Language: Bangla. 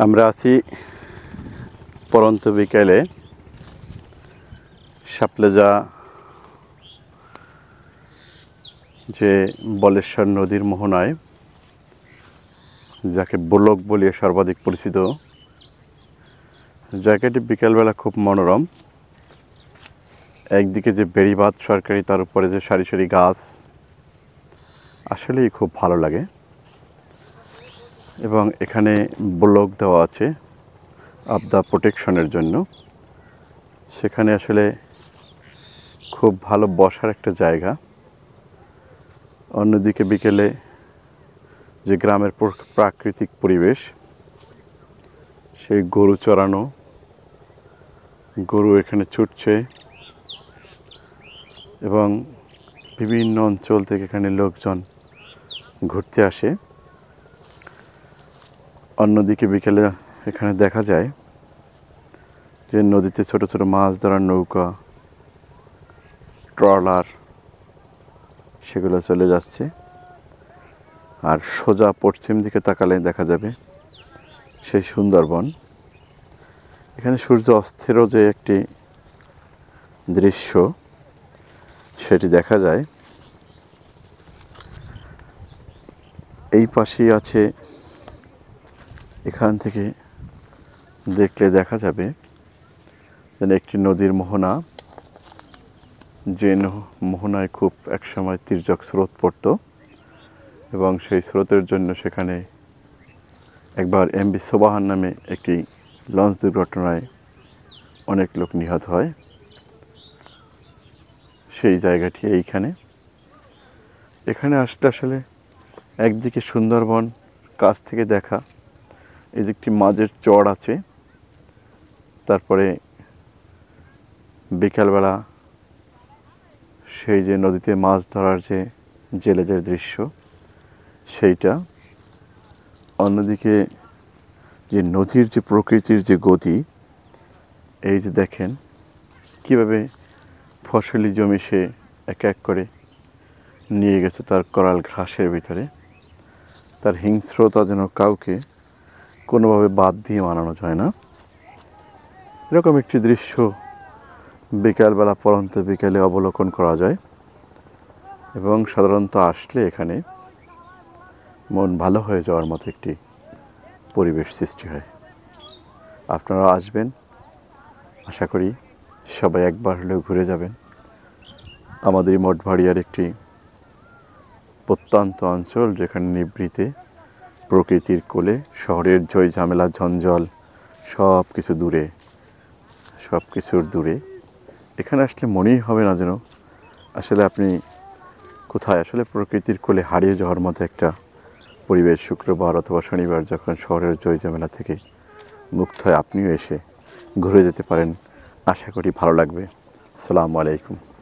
আমরা আছি পরন্ত বিকেলে শাপলেজা যে বলেশ্বর নদীর মোহনায়, যাকে বোলক বলে সর্বাধিক পরিচিত। জায়গাটি বিকেলবেলা খুব মনোরম। একদিকে যে বেড়িবাঁধ সরকারি, তার উপরে যে সারি সারি গাছ, আসলেই খুব ভালো লাগে। এবং এখানে ব্লক দেওয়া আছে আপদা প্রোটেকশনের জন্য। সেখানে আসলে খুব ভালো বসার একটা জায়গা। অন্যদিকে বিকেলে যে গ্রামের প্রাকৃতিক পরিবেশ, সেই গরু চরানো, গরু এখানে ছুটছে এবং বিভিন্ন অঞ্চল থেকে এখানে লোকজন ঘুরতে আসে। অন্যদিকে বিকেলে এখানে দেখা যায় যে নদীতে ছোট ছোট মাছ ধরার নৌকা, ট্রলার, সেগুলো চলে যাচ্ছে। আর সোজা পশ্চিম দিকে তাকালে দেখা যাবে সেই সুন্দরবন। এখানে সূর্য অস্তেরও যে একটি দৃশ্য, সেটি দেখা যায়। এই পাশেই আছে, এখান থেকে দেখলে দেখা যাবে যেন একটি নদীর মোহনা, যে মোহনায় খুব একসময় তির্যক স্রোত পড়ত এবং সেই স্রোতের জন্য সেখানে একবার এমবি সোবাহান নামে একটি লঞ্চ দুর্ঘটনায় অনেক লোক নিহত হয়। সেই জায়গাটি এইখানে। এখানে আসলে আসলে একদিকে সুন্দরবন কাছ থেকে দেখা, এদিকটি মাঝের চর আছে, তারপরে বিকালবেলা সেই যে নদীতে মাছ ধরার যে জেলেদের দৃশ্য, সেইটা। অন্যদিকে যে নদীর যে প্রকৃতির যে গতি, এই যে দেখেন কীভাবে ফসলি জমি সে এক এক করে নিয়ে গেছে তার করাল ঘাসের ভিতরে। তার হিংস্রতা যেন কাউকে কোনোভাবে বাদ দিয়ে মানানো যায় না। এরকম একটি দৃশ্য বিকালবেলা, পরন্ত বিকেলে অবলোকন করা যায় এবং সাধারণত আসলে এখানে মন ভালো হয়ে যাওয়ার মতো একটি পরিবেশ সৃষ্টি হয়। আপনারা আসবেন, আশা করি সবাই একবার হলেও ঘুরে যাবেন। আমাদের মঠবাড়িয়ার একটি প্রত্যন্ত অঞ্চল, যেখানে নিভৃতে প্রকৃতির কোলে, শহরের ঝই ঝামেলা ঝঞ্ঝল সব কিছু দূরে, সব কিছুর দূরে। এখানে আসলে মনেই হবে না যেন আসলে আপনি কোথায়, আসলে প্রকৃতির কোলে হারিয়ে যাওয়ার মতো একটা পরিবেশ। শুক্রবার অথবা শনিবার যখন শহরের ঝই ঝামেলা থেকে মুক্ত হয়ে আপনিও এসে ঘুরে যেতে পারেন, আশা করি ভালো লাগবে। আসসালামু আলাইকুম।